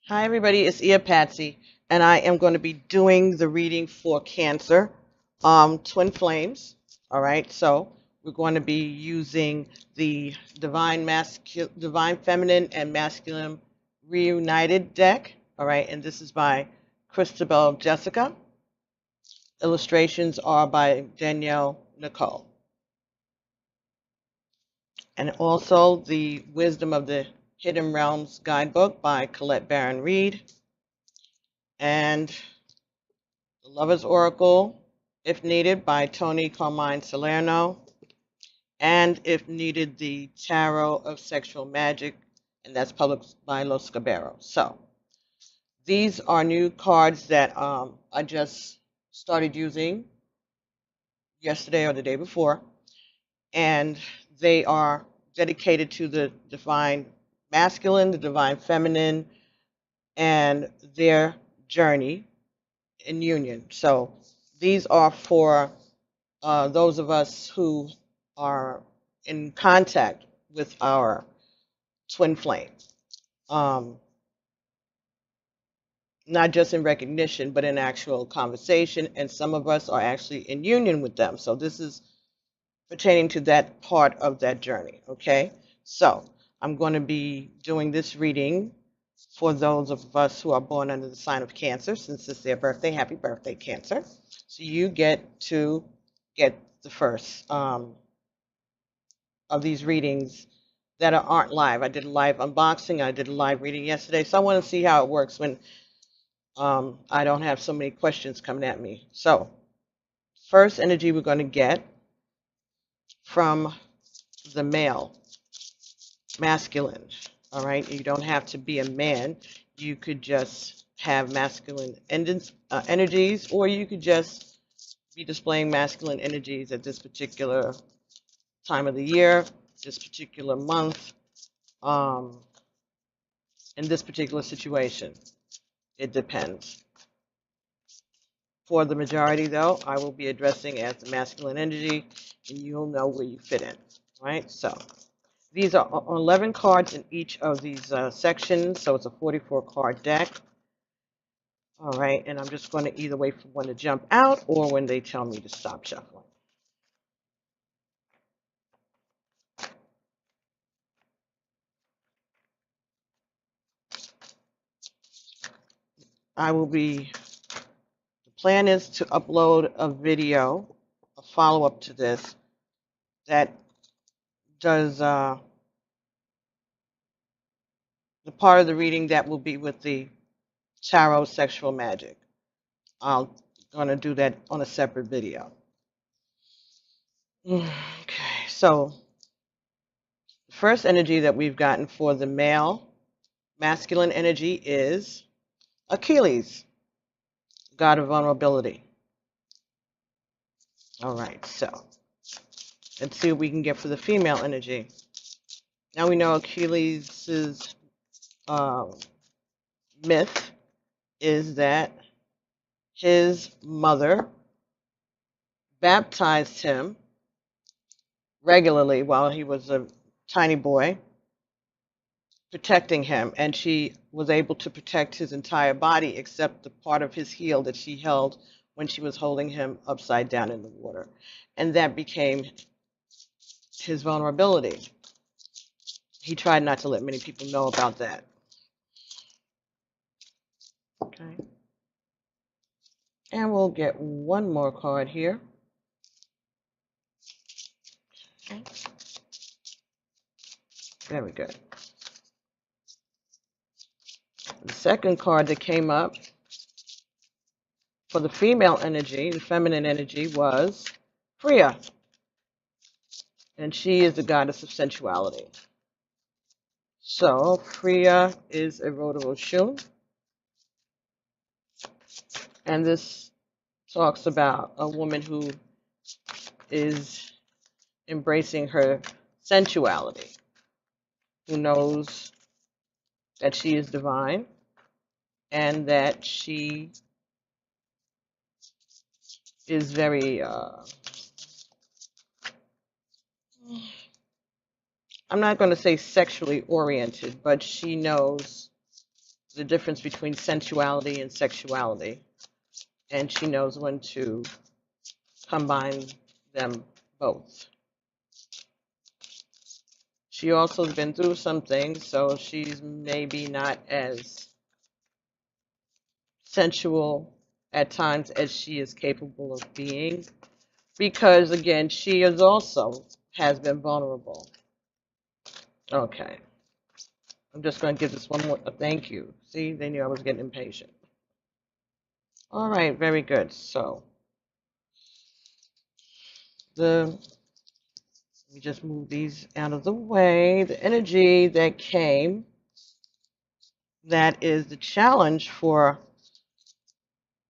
Hi, everybody. It's Patsy, and I am going to be doing the reading for Cancer, Twin Flames. All right, so we're going to be using the Divine Feminine and Masculine Reunited deck. All right, and this is by Christabel Jessica. Illustrations are by Danielle Nicole. And also the Wisdom of the Hidden Realms guidebook by Colette Baron Reed. And The Lover's Oracle, if needed, by Tony Carmine Salerno. And if needed, the Tarot of Sexual Magic, and that's published by Los Caballeros. So these are new cards that I just started using yesterday or the day before, and they are dedicated to the divine masculine, the divine feminine, and their journey in union. So these are for those of us who are in contact with our twin flame, not just in recognition, but in actual conversation. And some of us are actually in union with them. So this is pertaining to that part of that journey. Okay, so I'm going to be doing this reading for those of us who are born under the sign of Cancer, since it's their birthday. Happy birthday, Cancer. So you get to get the first of these readings that aren't live. I did a live unboxing. I did a live reading yesterday. So I want to see how it works when I don't have so many questions coming at me. So first energy we're going to get from the male, masculine. All right, you don't have to be a man. You could just have masculine energies, or you could just be displaying masculine energies at this particular time of the year, this particular month, in this particular situation. It depends. For the majority, though, I will be addressing as the masculine energy, and you'll know where you fit in. All right, so these are 11 cards in each of these sections, so it's a 44-card deck. All right, and I'm just going to either wait for one to jump out or when they tell me to stop shuffling. The plan is to upload a video, a follow-up to this, that does the part of the reading that will be with the Tarot Sexual Magic. I'm going to do that on a separate video. Okay, so the first energy that we've gotten for the male, masculine energy is Achilles, god of vulnerability. All right, so let's see what we can get for the female energy. Now we know Achilles' myth is that his mother baptized him regularly while he was a tiny boy, protecting him, and she was able to protect his entire body except the part of his heel that she held when she was holding him upside down in the water. And that became his vulnerability. He tried not to let many people know about that. Okay. And we'll get one more card here. Okay. Very good. The second card that came up for the female energy, the feminine energy, was Freya. And she is the goddess of sensuality. So Freya is a road of Oshun. And this talks about a woman who is embracing her sensuality, who knows that she is divine and that she is very, I'm not going to say sexually oriented, but she knows the difference between sensuality and sexuality, and she knows when to combine them both. She also has been through some things, so she's maybe not as sensual at times as she is capable of being, because again, she is also has been vulnerable. Okay, I'm just going to give this one more thank you. See, they knew I was getting impatient. All right, very good. So let me just move these out of the way. The energy that came, that is the challenge for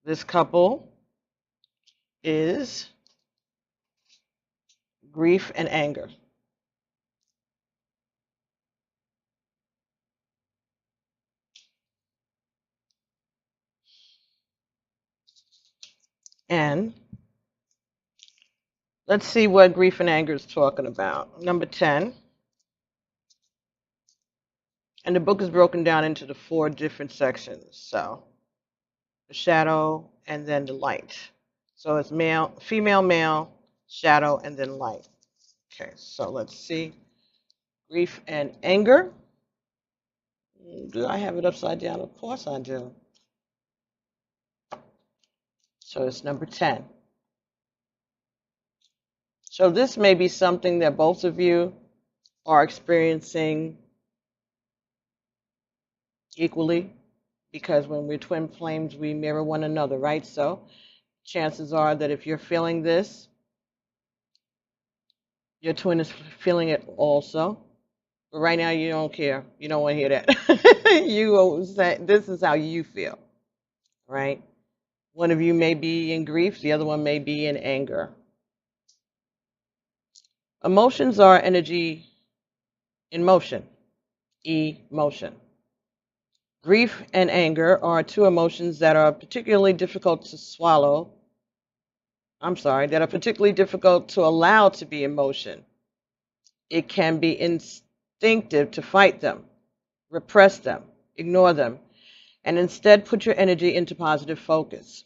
this couple, is grief and anger. And let's see what grief and anger is talking about. Number 10. And the book is broken down into the 4 different sections. So the shadow and then the light. So it's male, female, male, shadow, and then light. Okay, so let's see. Grief and anger. Do I have it upside down? Of course I do. So it's number 10. So this may be something that both of you are experiencing equally, because when we're twin flames, we mirror one another, right? So chances are that if you're feeling this, your twin is feeling it also. But right now, you don't care. You don't want to hear that. You say, this is how you feel, right? One of you may be in grief, the other one may be in anger. Emotions are energy in motion, emotion. Grief and anger are 2 emotions that are particularly difficult to swallow. That are particularly difficult to allow to be emotion. It can be instinctive to fight them, repress them, ignore them, and instead put your energy into positive focus.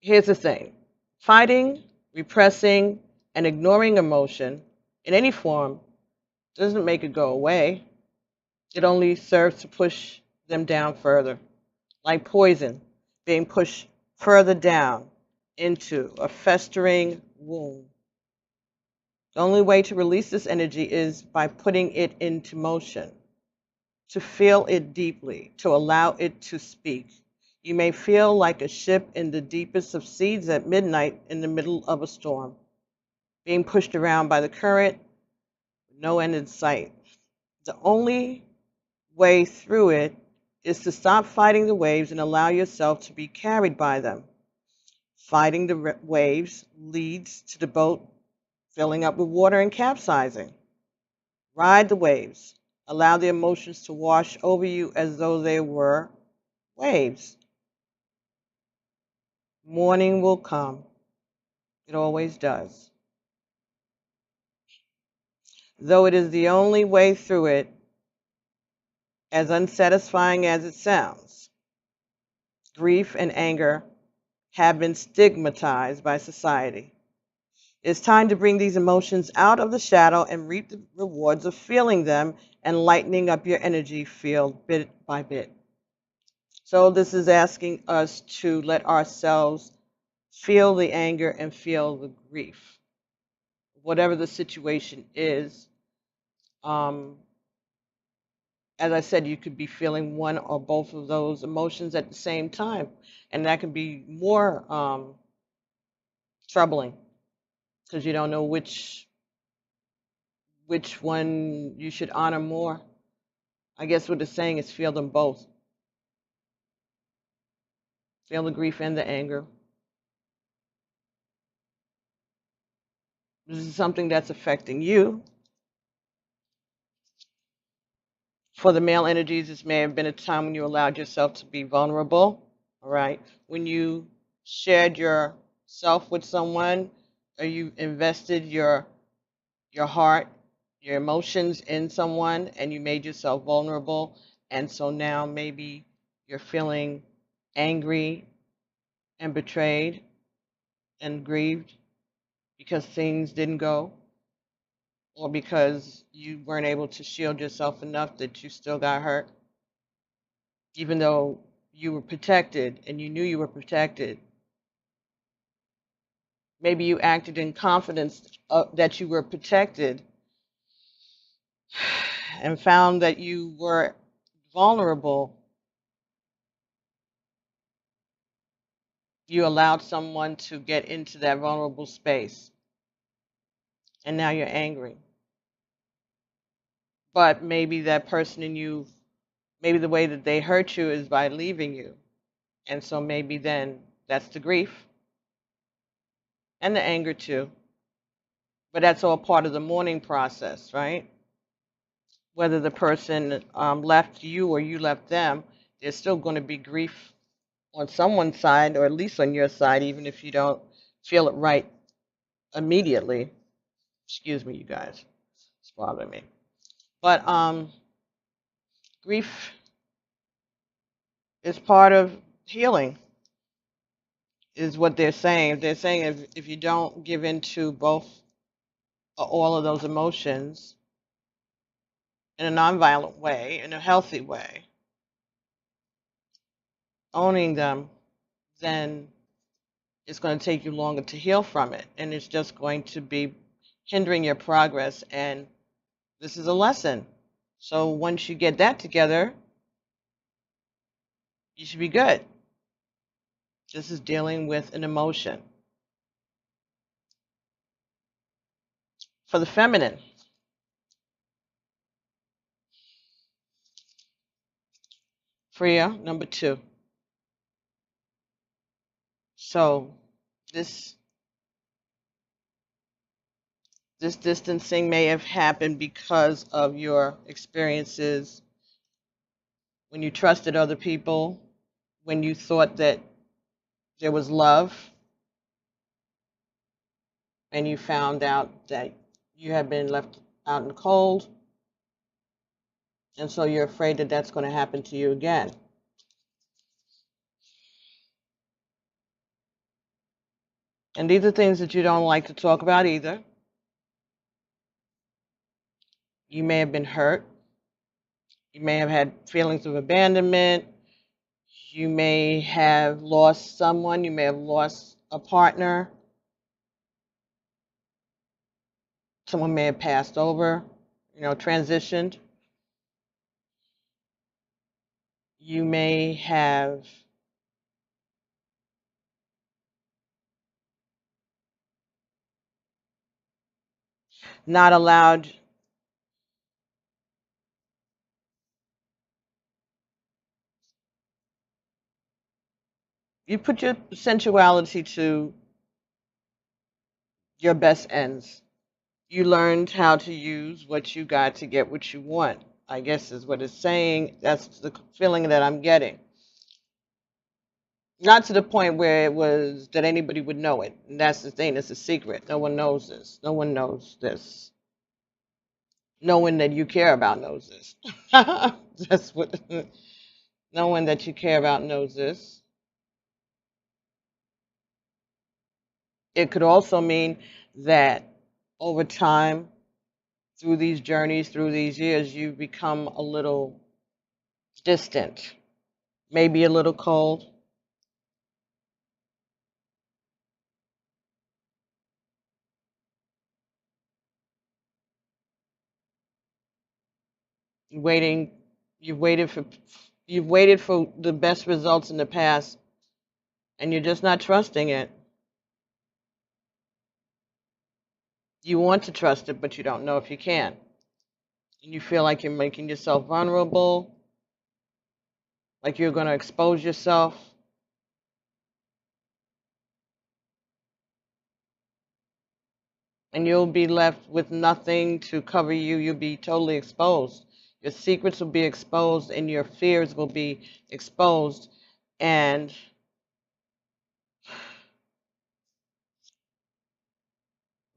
Here's the thing. Fighting, repressing, and ignoring emotion in any form doesn't make it go away. It only serves to push them down further, like poison being pushed further down into a festering wound. The only way to release this energy is by putting it into motion, to feel it deeply, to allow it to speak. You may feel like a ship in the deepest of seas at midnight in the middle of a storm, being pushed around by the current, no end in sight. The only way through it is to stop fighting the waves and allow yourself to be carried by them. Fighting the waves leads to the boat filling up with water and capsizing. Ride the waves. Allow the emotions to wash over you as though they were waves. Morning will come. It always does. Though it is the only way through it, as unsatisfying as it sounds, grief and anger have been stigmatized by society. It's time to bring these emotions out of the shadow and reap the rewards of feeling them and lightening up your energy field bit by bit. So this is asking us to let ourselves feel the anger and feel the grief, whatever the situation is. As I said, you could be feeling one or both of those emotions at the same time, and that can be more troubling because you don't know which one you should honor more. I guess what it's saying is feel them both. Feel the grief and the anger. This is something that's affecting you. For the male energies, this may have been a time when you allowed yourself to be vulnerable, all right? When you shared yourself with someone, or you invested your heart, your emotions in someone, and you made yourself vulnerable, And so now maybe you're feeling angry and betrayed and grieved because things didn't go, or because you weren't able to shield yourself enough that you still got hurt, even though you were protected and you knew you were protected. Maybe you acted in confidence that you were protected and found that you were vulnerable. You allowed someone to get into that vulnerable space, and now you're angry. But maybe that person in you, maybe the way that they hurt you is by leaving you. And so maybe then that's the grief and the anger too. But that's all part of the mourning process, right? Whether the person left you or you left them, there's still going to be grief on someone's side, or at least on your side, even if you don't feel it right immediately. Excuse me, you guys. It's bothering me. But grief is part of healing, is what they're saying. They're saying if you don't give in to both or all of those emotions in a nonviolent way, in a healthy way, owning them, then it's going to take you longer to heal from it. And it's just going to be hindering your progress. And this is a lesson. So once you get that together, you should be good. This is dealing with an emotion. For the feminine, Freya, number 2. So this distancing may have happened because of your experiences when you trusted other people, when you thought that there was love, and you found out that you had been left out in the cold, and so you're afraid that that's going to happen to you again. And these are things that you don't like to talk about either. You may have been hurt. You may have had feelings of abandonment. You may have lost someone. You may have lost a partner. Someone may have passed over, transitioned. You may have not allowed you put your sensuality to your best ends. You learned how to use what you got to get what you want, I guess is what it's saying. That's the feeling that I'm getting. Not to the point where it was that anybody would know it. And that's the thing, it's a secret. No one knows this. No one knows this. No one that you care about knows this. That's what, no one that you care about knows this. It could also mean that over time, through these journeys, through these years, you become a little distant, maybe a little cold. Waiting, you've waited for, you've waited for the best results in the past, and you're just not trusting it. You want to trust it, but you don't know if you can. And you feel like you're making yourself vulnerable, like you're going to expose yourself. And you'll be left with nothing to cover you. You'll be totally exposed. Your secrets will be exposed, and your fears will be exposed. And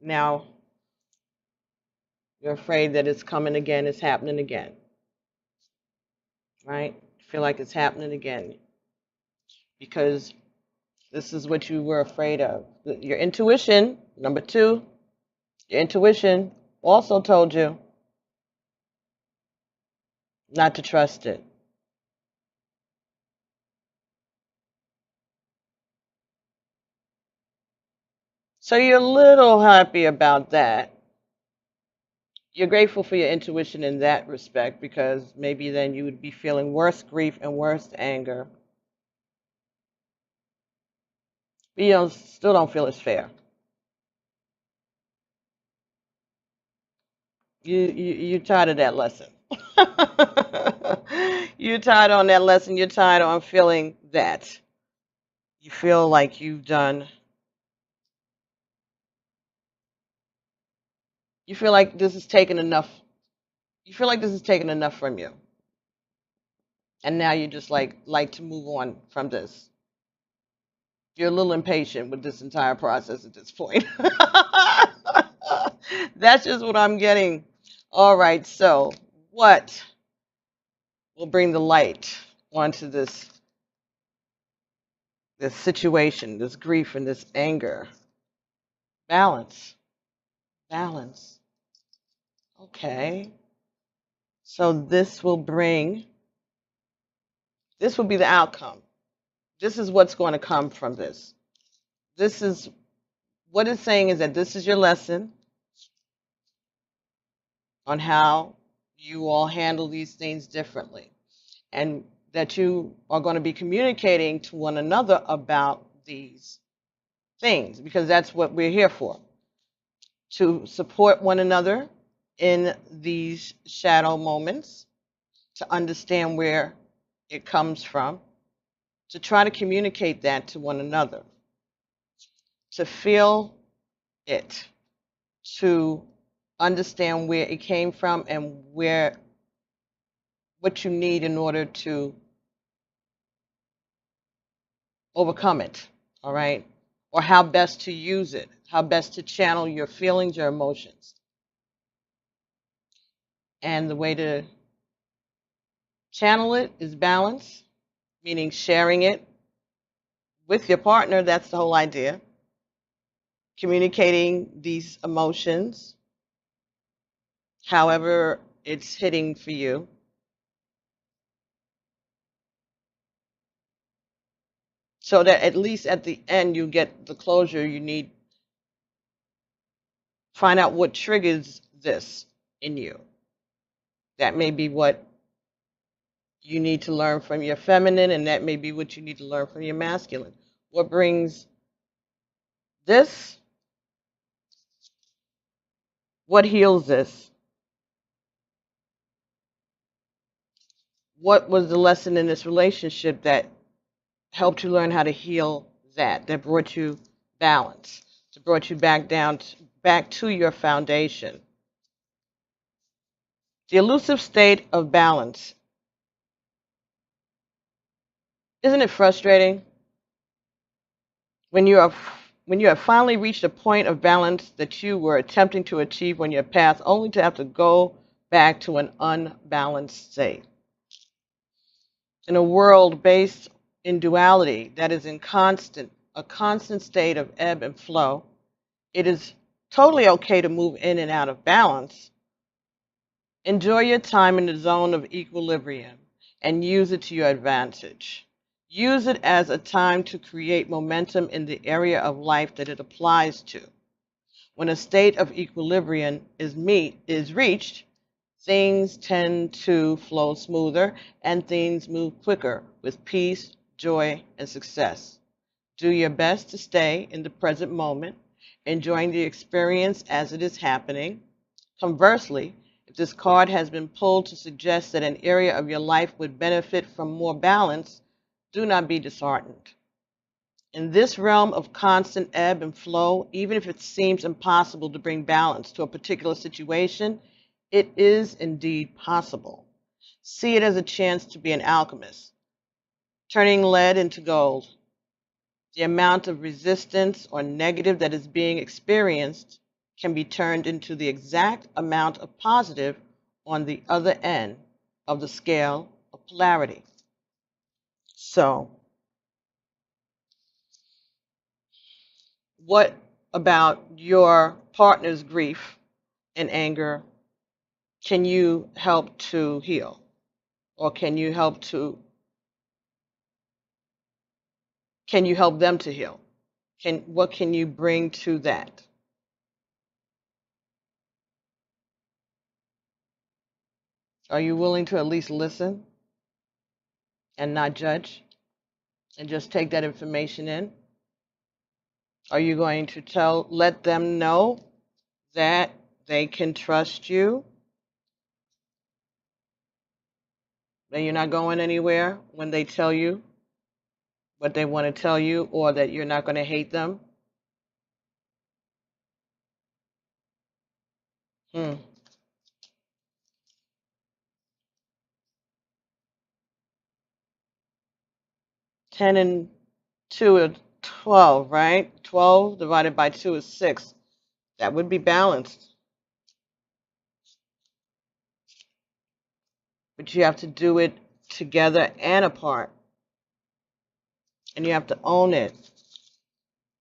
now you're afraid that it's coming again, it's happening again. right? Feel like it's happening again because this is what you were afraid of. Your intuition, number two, your intuition also told you not to trust it. So you're a little happy about that. You're grateful for your intuition in that respect because maybe then you would be feeling worse grief and worse anger. But you still don't feel it's fair. You're tired of that lesson. You're tired on that lesson. You're tired on feeling that. You feel like you've done. You feel like this is taking enough. You feel like this is taking enough from you, and now you just like to move on from this. You're a little impatient with this entire process at this point. That's just what I'm getting. All right, so what will bring the light onto this situation, this grief and this anger? Balance. Balance. Okay. So this will be the outcome. This is what's going to come from this. This is what it's saying is that this is your lesson on how you all handle these things differently, and that you are going to be communicating to one another about these things because that's what we're here for, to support one another in these shadow moments, to understand where it comes from, to try to communicate that to one another, to feel it, to understand where it came from and what you need in order to overcome it, all right? Or how best to use it, how best to channel your feelings, your emotions. And the way to channel it is balance, meaning sharing it with your partner. That's the whole idea. Communicating these emotions, however it's hitting for you. So that at least at the end you get the closure you need. Find out what triggers this in you. That may be what you need to learn from your feminine, and that may be what you need to learn from your masculine. What brings this? What heals this? What was the lesson in this relationship that helped you learn how to heal that brought you balance, that brought you back to your foundation? The elusive state of balance. Isn't it frustrating when you have finally reached a point of balance that you were attempting to achieve on your path, only to have to go back to an unbalanced state? In a world based in duality that is in a constant state of ebb and flow, it is totally okay to move in and out of balance. Enjoy your time in the zone of equilibrium and use it to your advantage. Use it as a time to create momentum in the area of life that it applies to. When a state of equilibrium is reached, things tend to flow smoother and things move quicker with peace, joy, and success. Do your best to stay in the present moment, enjoying the experience as it is happening. Conversely, if this card has been pulled to suggest that an area of your life would benefit from more balance, do not be disheartened. In this realm of constant ebb and flow, even if it seems impossible to bring balance to a particular situation, it is indeed possible. See it as a chance to be an alchemist, turning lead into gold. The amount of resistance or negative that is being experienced can be turned into the exact amount of positive on the other end of the scale a polarity. So, what about your partner's grief and anger can you help to heal? Or can you help them to heal? What can you bring to that? Are you willing to at least listen and not judge and just take that information in? Are you going to let them know that they can trust you, that you're not going anywhere when they tell you what they want to tell you, or that you're not going to hate them? Hmm. 10 and 2 are 12, right? 12 divided by 2 is 6. That would be balanced. But you have to do it together and apart. And you have to own it.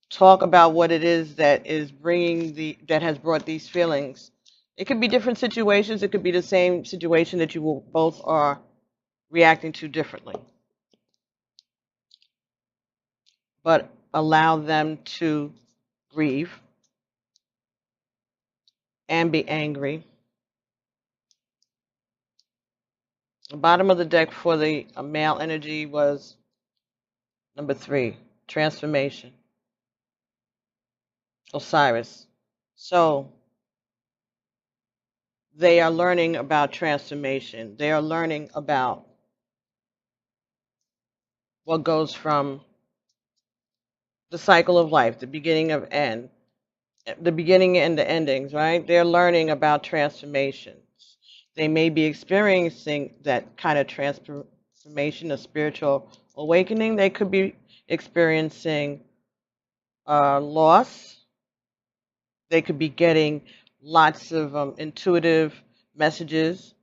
Talk about what it is that that has brought these feelings. It could be different situations. It could be the same situation that both are reacting to differently. But allow them to grieve and be angry. The bottom of the deck for the male energy was number 3, transformation. Osiris. So they are learning about transformation. They are learning about what goes from the cycle of life, the beginning and the endings, right? They're learning about transformations. They may be experiencing that kind of transformation, a spiritual awakening. They could be experiencing loss. They could be getting lots of intuitive messages.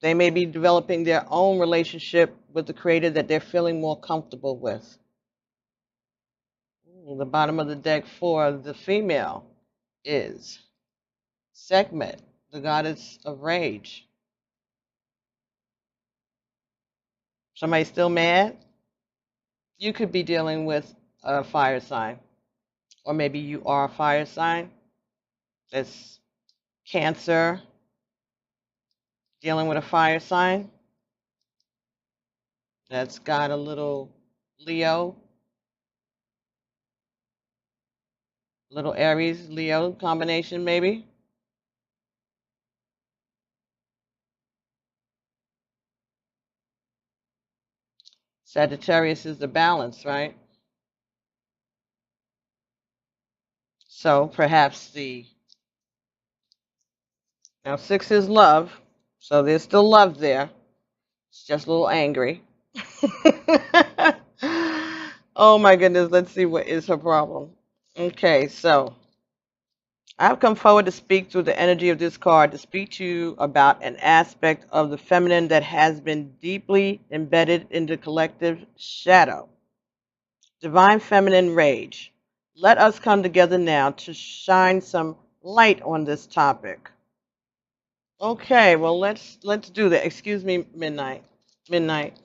They may be developing their own relationship with the Creator that they're feeling more comfortable with. The bottom of the deck for the female is Sekhmet, the goddess of rage. Somebody still mad? You could be dealing with a fire sign, or maybe you are a fire sign. That's Cancer, dealing with a fire sign. That's got a little Leo, little Aries, Leo combination maybe. Sagittarius is the balance, right? So perhaps now 6 is love, so there's still love there. It's just a little angry. Oh my goodness, let's see what is her problem. Okay, so I've come forward to speak through the energy of this card to speak to you about an aspect of the feminine that has been deeply embedded in the collective shadow. Divine feminine rage. Let us come together now to shine some light on this topic. Okay, well let's do that. Excuse me, midnight. Midnight.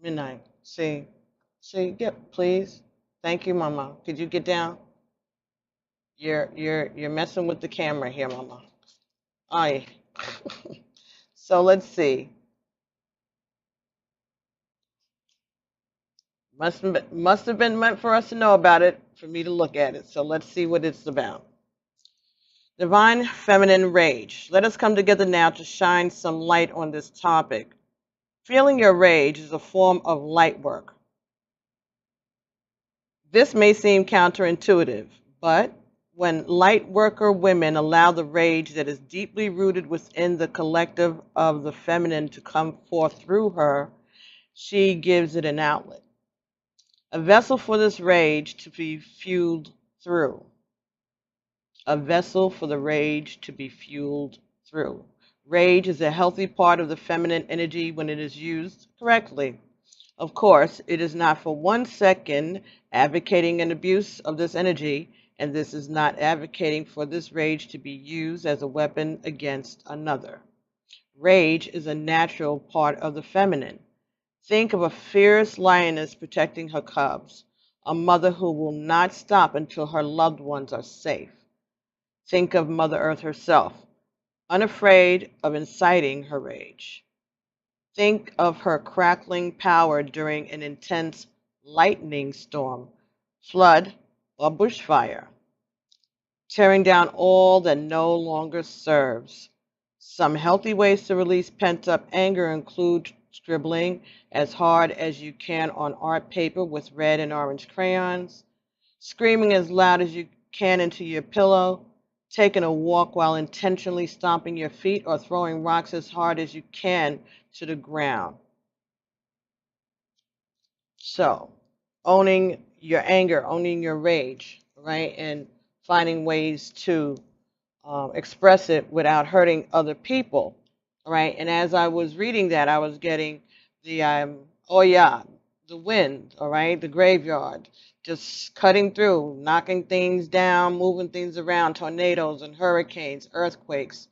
Midnight. See, get please. Thank you, Mama. Could you get down? You're messing with the camera here, Mama. Aye. So let's see. Must have been meant for us to know about it, for me to look at it. So let's see what it's about. Divine feminine rage. Let us come together now to shine some light on this topic. Feeling your rage is a form of light work. This may seem counterintuitive, but when light worker women allow the rage that is deeply rooted within the collective of the feminine to come forth through her, she gives it an outlet. A vessel for this rage to be fueled through. A vessel for the rage to be fueled through. Rage is a healthy part of the feminine energy when it is used correctly. Of course, it is not for 1 second advocating an abuse of this energy, and this is not advocating for this rage to be used as a weapon against another. Rage is a natural part of the feminine. Think of a fierce lioness protecting her cubs, a mother who will not stop until her loved ones are safe. Think of Mother Earth herself, unafraid of inciting her rage. Think of her crackling power during an intense lightning storm, flood, or bushfire, tearing down all that no longer serves. Some healthy ways to release pent up anger include scribbling as hard as you can on art paper with red and orange crayons, screaming as loud as you can into your pillow, taking a walk while intentionally stomping your feet, or throwing rocks as hard as you can to the ground. So, owning your anger, owning your rage, right? And finding ways to express it without hurting other people, right? And as I was reading that, I was getting the, oh yeah, the wind, all right, the graveyard, just cutting through, knocking things down, moving things around, tornadoes and hurricanes, earthquakes,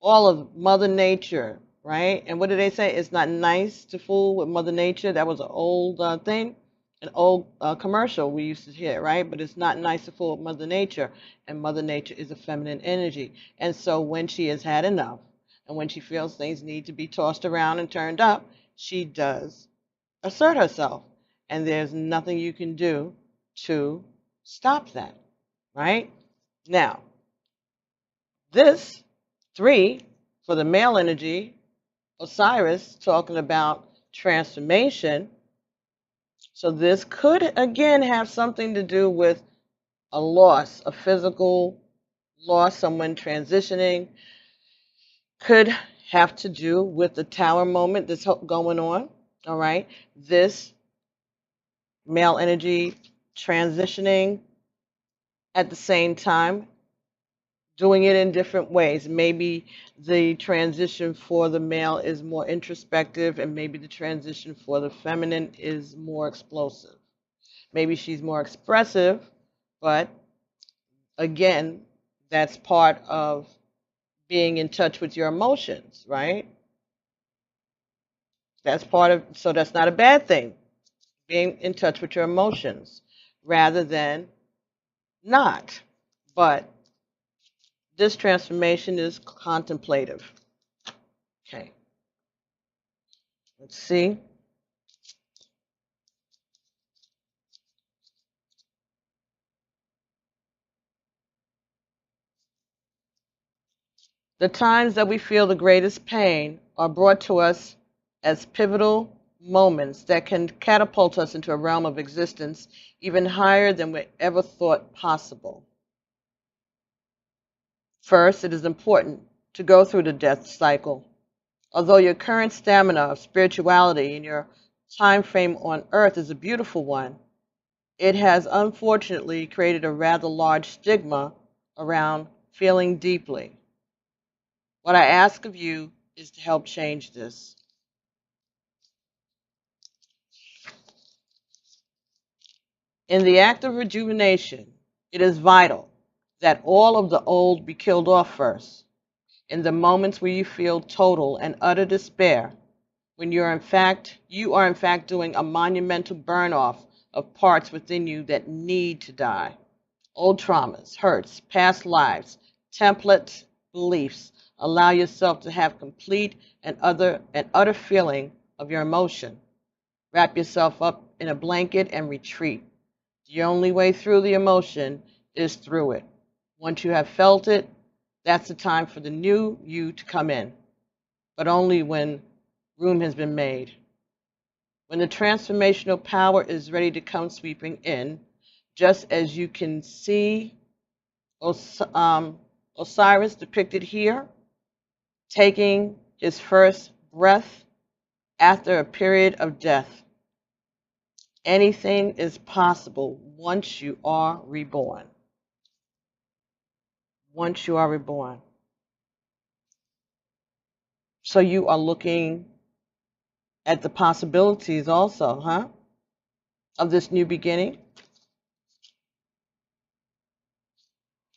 all of Mother Nature, right? And what did they say? It's not nice to fool with Mother Nature. That was an old thing, an old commercial we used to hear, right? But it's not nice to fool with Mother Nature. And Mother Nature is a feminine energy. And so when she has had enough, and when she feels things need to be tossed around and turned up, she does assert herself. And there's nothing you can do to stop that, right? Now, this 3 for the male energy, Osiris talking about transformation. So this could again have something to do with a loss, a physical loss, someone transitioning. Could have to do with the tower moment that's going on. All right. This male energy transitioning at the same time, doing it in different ways. Maybe the transition for the male is more introspective, and maybe the transition for the feminine is more explosive. Maybe she's more expressive, but again, that's part of being in touch with your emotions, right? That's part of, so that's not a bad thing, being in touch with your emotions rather than not. But this transformation is contemplative. Okay, let's see. The times that we feel the greatest pain are brought to us as pivotal moments that can catapult us into a realm of existence even higher than we ever thought possible. First, it is important to go through the death cycle. Although your current stamina of spirituality and your time frame on earth is a beautiful one, it has unfortunately created a rather large stigma around feeling deeply. What I ask of you is to help change this. In the act of rejuvenation, it is vital that all of the old be killed off first. In the moments where you feel total and utter despair, when you are in fact doing a monumental burn off of parts within you that need to die. Old traumas, hurts, past lives, templates, beliefs. Allow yourself to have complete and utter feeling of your emotion. Wrap yourself up in a blanket and retreat. The only way through the emotion is through it. Once you have felt it, that's the time for the new you to come in, but only when room has been made. When the transformational power is ready to come sweeping in, just as you can see Osiris depicted here, taking his first breath after a period of death. Anything is possible once you are reborn. Once you are reborn. So you are looking at the possibilities also, huh? Of this new beginning.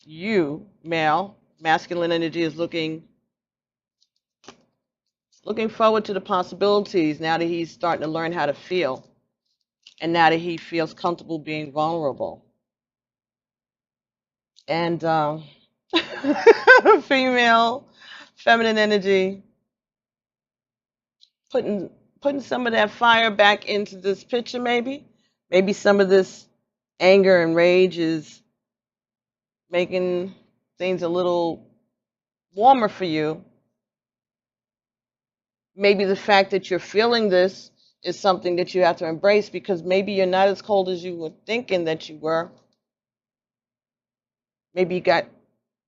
You, male, masculine energy is looking forward to the possibilities now that he's starting to learn how to feel, and now that he feels comfortable being vulnerable. And female, feminine energy, putting some of that fire back into this picture, maybe some of this anger and rage is making things a little warmer for you. Maybe the fact that you're feeling this is something that you have to embrace, because maybe you're not as cold as you were thinking that you were. Maybe you got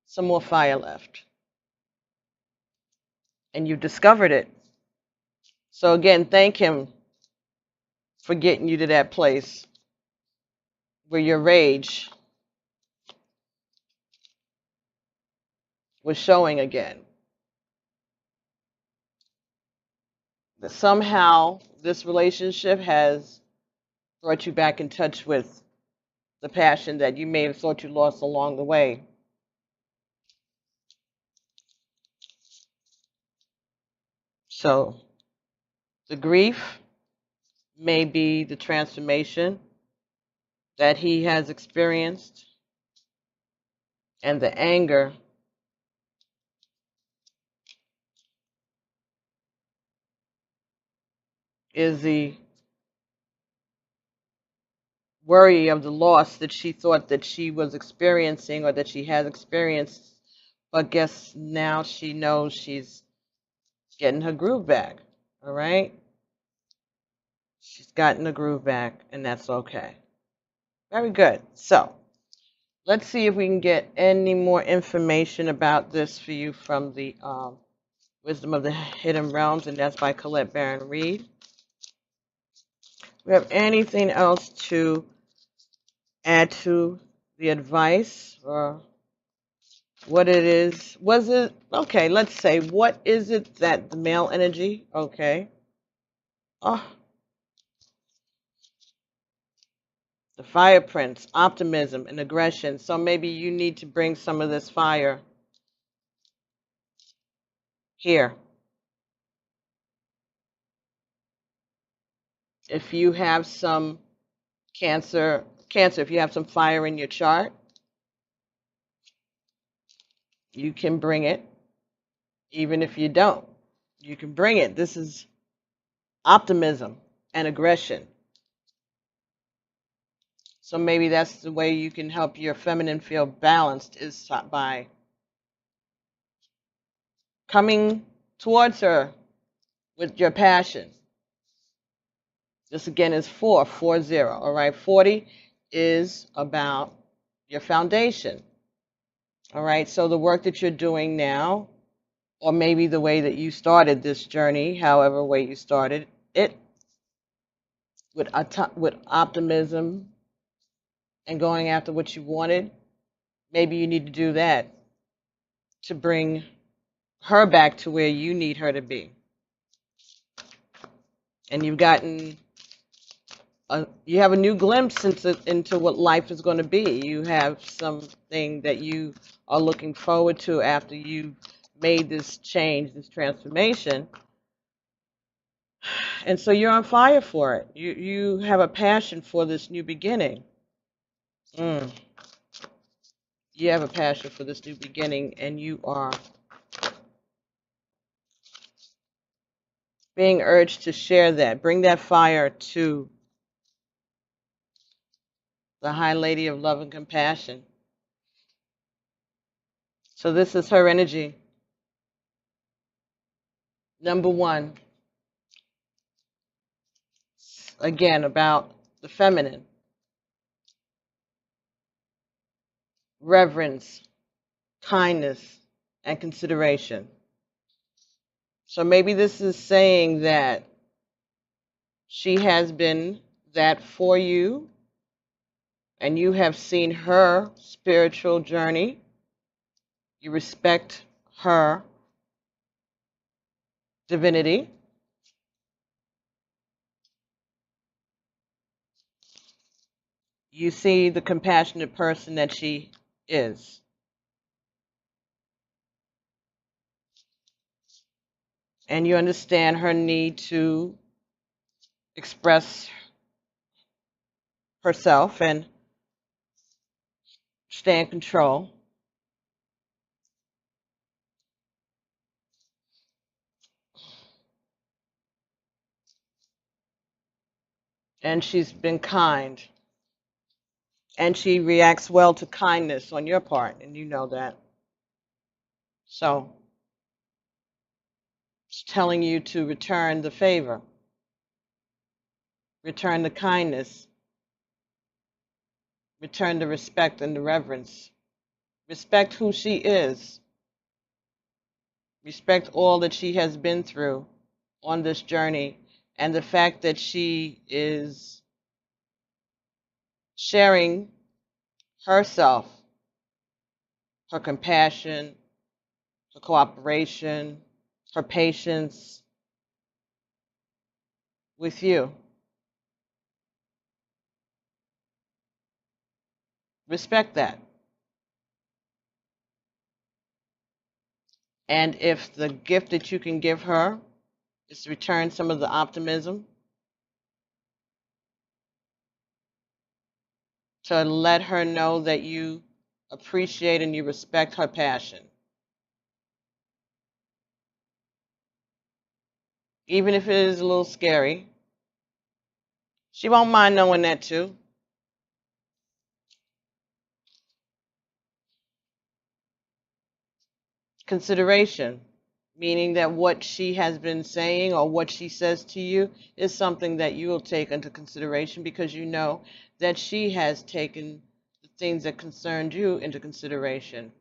some more fire left and you've discovered it. So again, thank him for getting you to that place where your rage was showing again. That somehow this relationship has brought you back in touch with the passion that you may have thought you lost along the way. So the grief may be the transformation that he has experienced, and the anger is the worry of the loss that she thought that she was experiencing or that she has experienced. But guess now she knows she's getting her groove back. All right? She's gotten the groove back, and that's okay. Very good. So let's see if we can get any more information about this for you from the Wisdom of the Hidden Realms, and that's by Colette Baron Reed. We have anything else to add to the advice, or what it is? Was it okay? Let's say, what is it that the male energy? Okay. Oh, the fire prince, optimism and aggression. So maybe you need to bring some of this fire here. If you have some cancer, if you have some fire in your chart, you can bring it. Even if you don't, you can bring it. This is optimism and aggression. So maybe that's the way you can help your feminine feel balanced, is by coming towards her with your passion. This again is 440. All right, 40 is about your foundation. All right, so the work that you're doing now, or maybe the way that you started this journey, however way you started it, with optimism and going after what you wanted, maybe you need to do that to bring her back to where you need her to be. And you've gotten you have a new glimpse into what life is going to be. You have something that you are looking forward to after you've made this change, this transformation. And so you're on fire for it. You have a passion for this new beginning. You have a passion for this new beginning, and you are being urged to share that. Bring that fire to the High Lady of Love and Compassion. So this is her energy. Number one, again, about the feminine. Reverence, kindness, and consideration. So maybe this is saying that she has been that for you, and you have seen her spiritual journey. You respect her divinity. You see the compassionate person that she is. And you understand her need to express herself and stay in control. And she's been kind. And she reacts well to kindness on your part, and you know that. So it's telling you to return the favor, return the kindness, return the respect and the reverence. Respect who she is. Respect all that she has been through on this journey and the fact that she is sharing herself, her compassion, her cooperation, her patience with you. Respect that. And if the gift that you can give her is to return some of the optimism, to let her know that you appreciate and you respect her passion. Even if it is a little scary, she won't mind knowing that too. Consideration, meaning that what she has been saying or what she says to you is something that you will take into consideration because you know that she has taken the things that concerned you into consideration.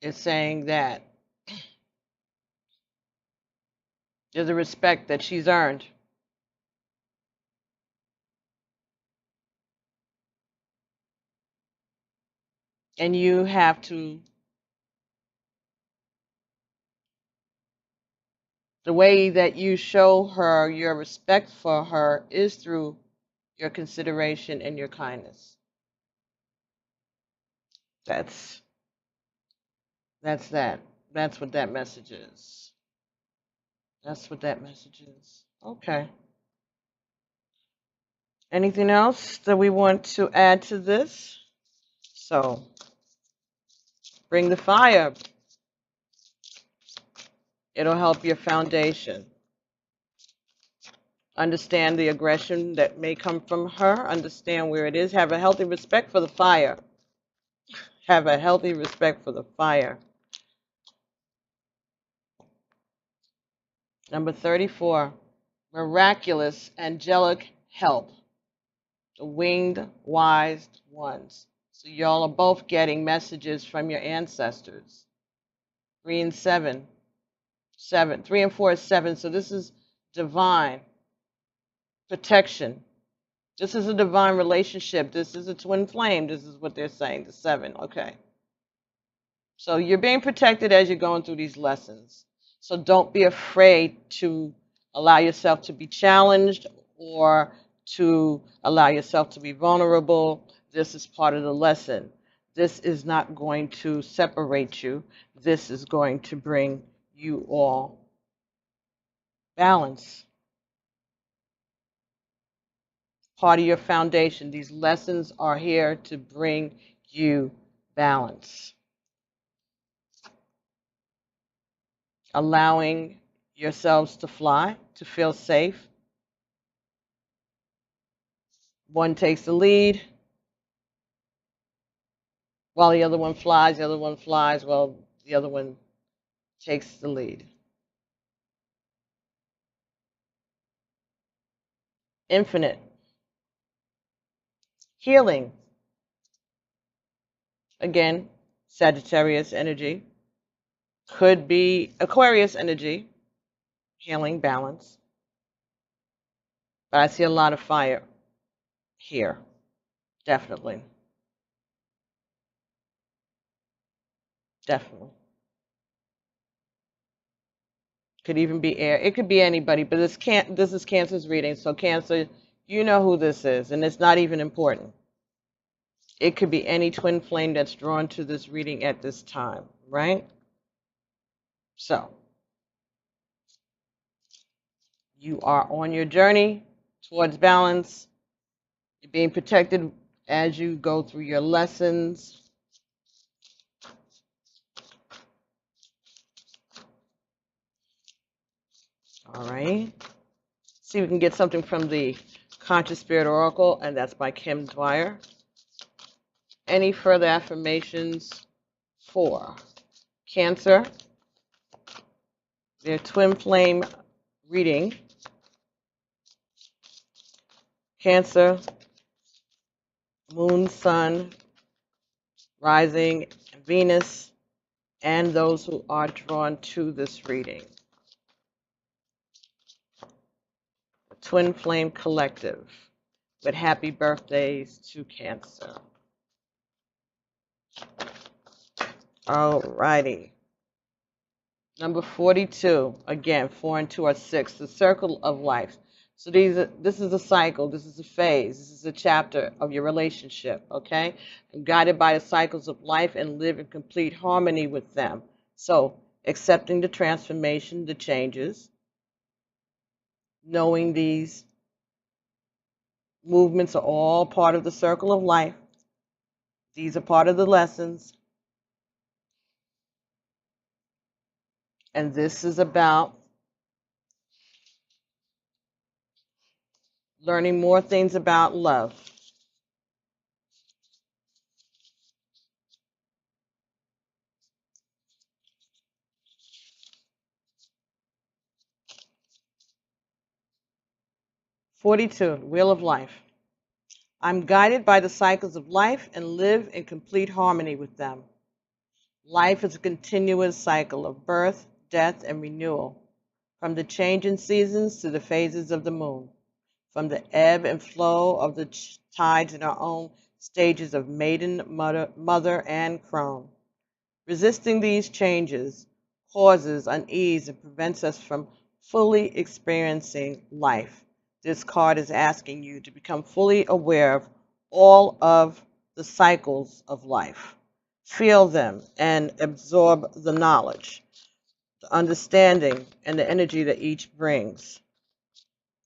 It's saying that there's a respect that she's earned. And you have to, the way that you show her your respect for her is through your consideration and your kindness. That's that's that. That's what that message is. That's what that message is. Okay. Anything else that we want to add to this? So, bring the fire. It'll help your foundation. Understand the aggression that may come from her. Understand where it is. Have a healthy respect for the fire. Have a healthy respect for the fire. Number 34, miraculous angelic help. The winged wise ones. So y'all are both getting messages from your ancestors. 3 and 7. 3 and 4 is 7. So this is divine protection. This is a divine relationship. This is a twin flame. This is what they're saying, the 7. Okay. So you're being protected as you're going through these lessons. So don't be afraid to allow yourself to be challenged or to allow yourself to be vulnerable. This is part of the lesson. This is not going to separate you. This is going to bring you all balance. Part of your foundation. These lessons are here to bring you balance. Allowing yourselves to fly, to feel safe. One takes the lead while the other one flies, the other one flies while the other one takes the lead. Infinite. Healing. Again, Sagittarius energy. Could be Aquarius energy. Healing, balance. But I see a lot of fire here, definitely, definitely. Could even be air. It could be anybody, but this is Cancer's reading, so Cancer, you know who this is, and it's not even important. It could be any twin flame that's drawn to this reading at this time, right? So you are on your journey towards balance. You're being protected as you go through your lessons. All right. See if we can get something from the Conscious Spirit Oracle, and that's by Kim Dwyer. Any further affirmations for Cancer? Their twin flame reading. Cancer, Moon, Sun, Rising, Venus, and those who are drawn to this reading. The Twin Flame Collective, with happy birthdays to Cancer. All righty. Number 42, again, 4 and 2 are 6, the circle of life. So this is a cycle, this is a phase, this is a chapter of your relationship, okay? I'm guided by the cycles of life and live in complete harmony with them. So accepting the transformation, the changes, knowing these movements are all part of the circle of life. These are part of the lessons. And this is about learning more things about love. '42, Wheel of Life. I'm guided by the cycles of life and live in complete harmony with them. Life is a continuous cycle of birth, death, and renewal, from the change in seasons to the phases of the moon, from the ebb and flow of the tides in our own stages of maiden, mother, and crone. Resisting these changes causes unease and prevents us from fully experiencing life. This card is asking you to become fully aware of all of the cycles of life. Feel them and absorb the knowledge, the understanding, and the energy that each brings.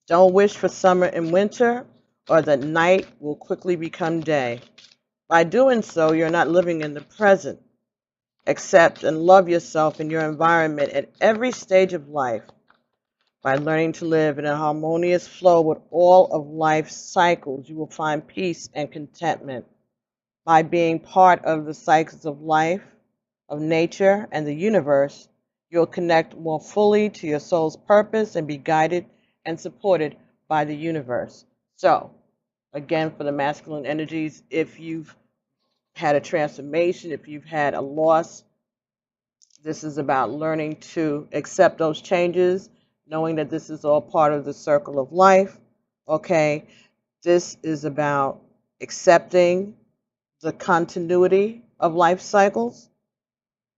Don't wish for summer and winter, or that night will quickly become day. By doing so, you're not living in the present. Accept and love yourself and your environment at every stage of life. By learning to live in a harmonious flow with all of life's cycles, you will find peace and contentment. By being part of the cycles of life, of nature, and the universe, you'll connect more fully to your soul's purpose and be guided and supported by the universe. So, again, for the masculine energies, if you've had a transformation, if you've had a loss, this is about learning to accept those changes, knowing that this is all part of the circle of life. Okay, this is about accepting the continuity of life cycles.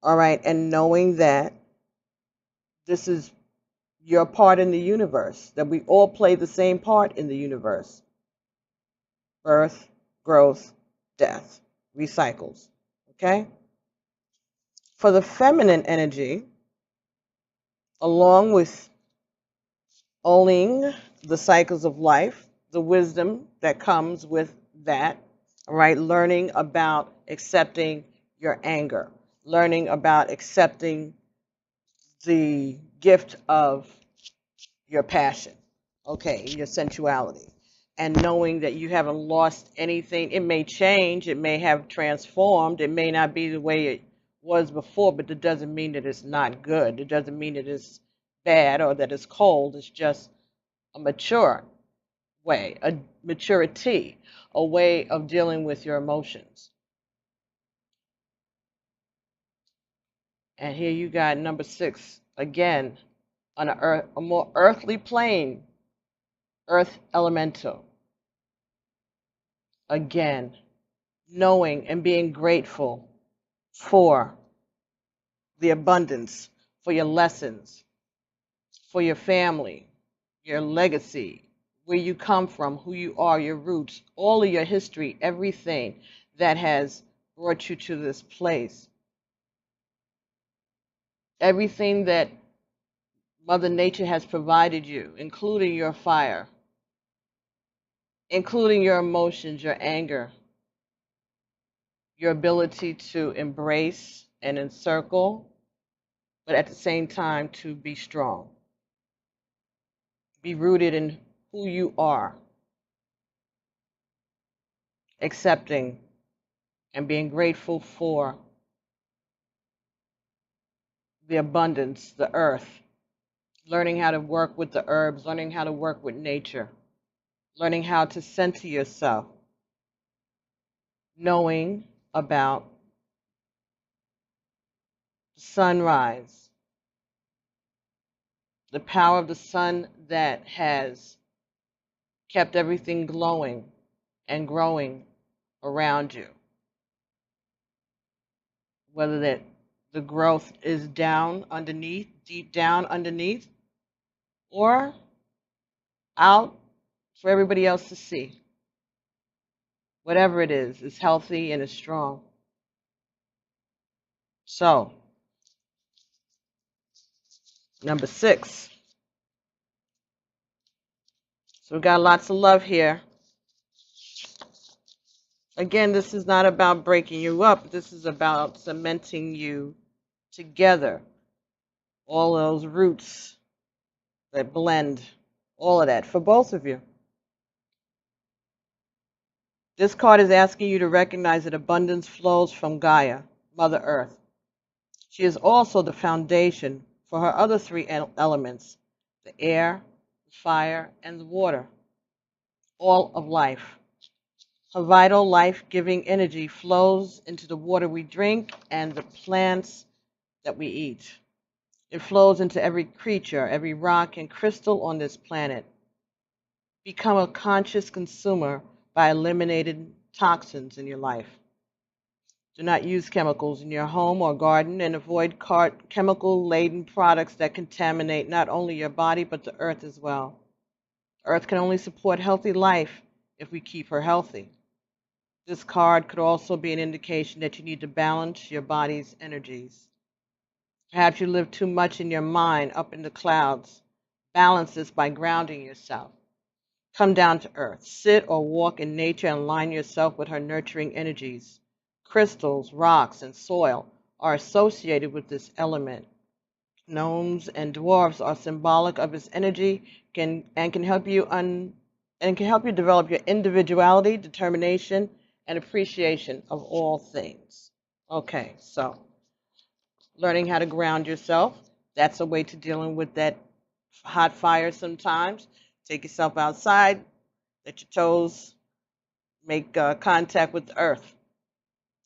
All right, and knowing that this is your part in the universe, that we all play the same part in the universe. Birth, growth, death, recycles. Okay? For the feminine energy, along with owning the cycles of life, the wisdom that comes with that, all right, learning about accepting your anger, learning about accepting the gift of your passion, okay, your sensuality, and knowing that you haven't lost anything. It may change, it may have transformed, it may not be the way it was before, but it doesn't mean that it's not good. It doesn't mean that it's bad or that it's cold. It's just a mature way, a maturity, a way of dealing with your emotions. And here you got number 6, again, on a more earthly plane, earth elemental. Again, knowing and being grateful for the abundance, for your lessons, for your family, your legacy, where you come from, who you are, your roots, all of your history, everything that has brought you to this place. Everything that Mother Nature has provided you, including your fire, including your emotions, your anger, your ability to embrace and encircle, but at the same time to be strong. Be rooted in who you are, accepting and being grateful for the abundance, the earth, learning how to work with the herbs, learning how to work with nature, learning how to center yourself, knowing about the sunrise, the power of the sun that has kept everything glowing and growing around you. Whether that the growth is down underneath, deep down underneath, or out for everybody else to see. Whatever it is healthy and is strong. So, number 6. So we got lots of love here. Again, this is not about breaking you up. This is about cementing you together. All those roots that blend, all of that for both of you. This card is asking you to recognize that abundance flows from Gaia, Mother Earth. She is also the foundation for her other 3 elements, the air, the fire, and the water, all of life. Her vital, life-giving energy flows into the water we drink and the plants that we eat. It flows into every creature, every rock and crystal on this planet. Become a conscious consumer by eliminating toxins in your life. Do not use chemicals in your home or garden, and avoid chemical-laden products that contaminate not only your body but the earth as well. Earth can only support healthy life if we keep her healthy. This card could also be an indication that you need to balance your body's energies. Perhaps you live too much in your mind, up in the clouds. Balance this by grounding yourself. Come down to earth. Sit or walk in nature and align yourself with her nurturing energies. Crystals, rocks, and soil are associated with this element. Gnomes and dwarfs are symbolic of its energy and can help you develop your individuality, determination, and appreciation of all things. Okay, so learning how to ground yourself, that's a way to dealing with that hot fire sometimes. Take yourself outside, let your toes make contact with the earth.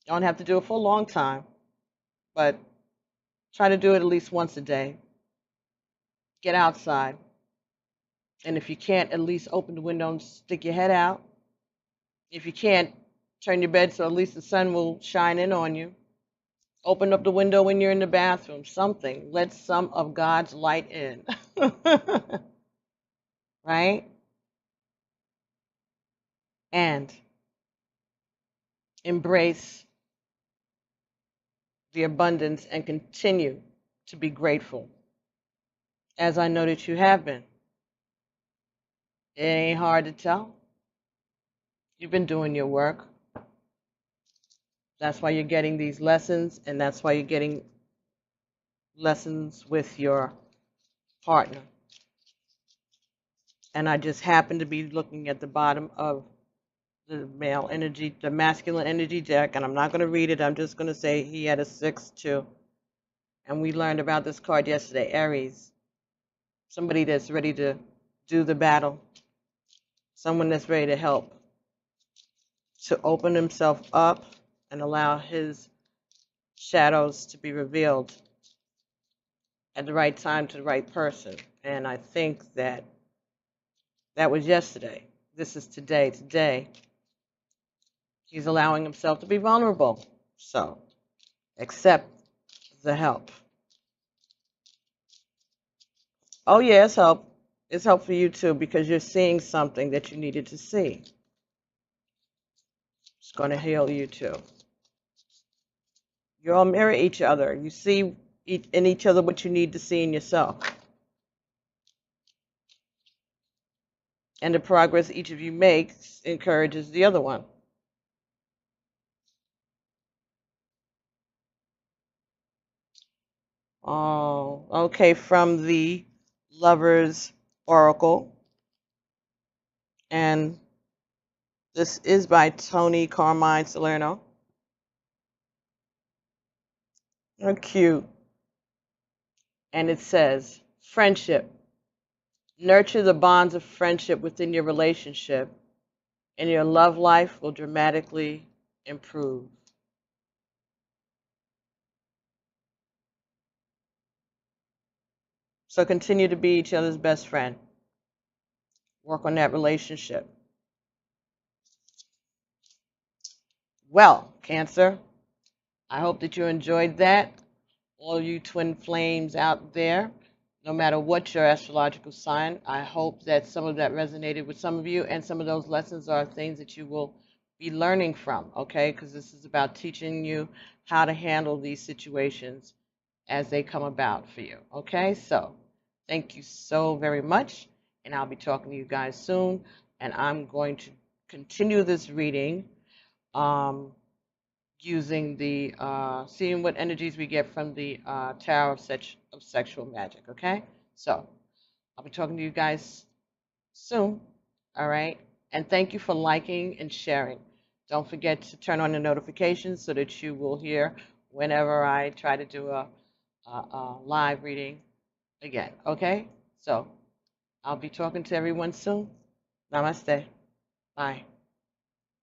You don't have to do it for a long time, but try to do it at least once a day. Get outside. And if you can't, at least open the window and stick your head out. If you can't, turn your bed so at least the sun will shine in on you. Open up the window when you're in the bathroom. Something. Let some of God's light in. Right? And embrace the abundance and continue to be grateful, as I know that you have been. It ain't hard to tell. You've been doing your work. That's why you're getting these lessons, and that's why you're getting lessons with your partner. And I just happen to be looking at the bottom of the male energy, the masculine energy deck, and I'm not going to read it. I'm just going to say he had a 6 too. And we learned about this card yesterday, Aries. Somebody that's ready to do the battle. Someone that's ready to help. To open himself up and allow his shadows to be revealed at the right time to the right person. And I think that That was yesterday. This is today. Today, he's allowing himself to be vulnerable. So, accept the help. Oh, yeah, it's help. It's help for you too because you're seeing something that you needed to see. It's going to heal you too. You all mirror each other. You see in each other what you need to see in yourself. And the progress each of you makes encourages the other one. Oh, okay, from the Lover's Oracle. And this is by Tony Carmine Salerno. Oh, cute. And it says, friendship. Nurture the bonds of friendship within your relationship, and your love life will dramatically improve. So continue to be each other's best friend. Work on that relationship. Well, Cancer, I hope that you enjoyed that. All you twin flames out there, no matter what your astrological sign, I hope that some of that resonated with some of you, and some of those lessons are things that you will be learning from, okay? Because this is about teaching you how to handle these situations as they come about for you, okay? So thank you so very much, and I'll be talking to you guys soon, and I'm going to continue this reading using the seeing what energies we get from the Tower of Sexual Magic, okay? So I'll be talking to you guys soon, all right? And thank you for liking and sharing. Don't forget to turn on the notifications so that you will hear whenever I try to do a live reading again, okay? So I'll be talking to everyone soon. Namaste. Bye.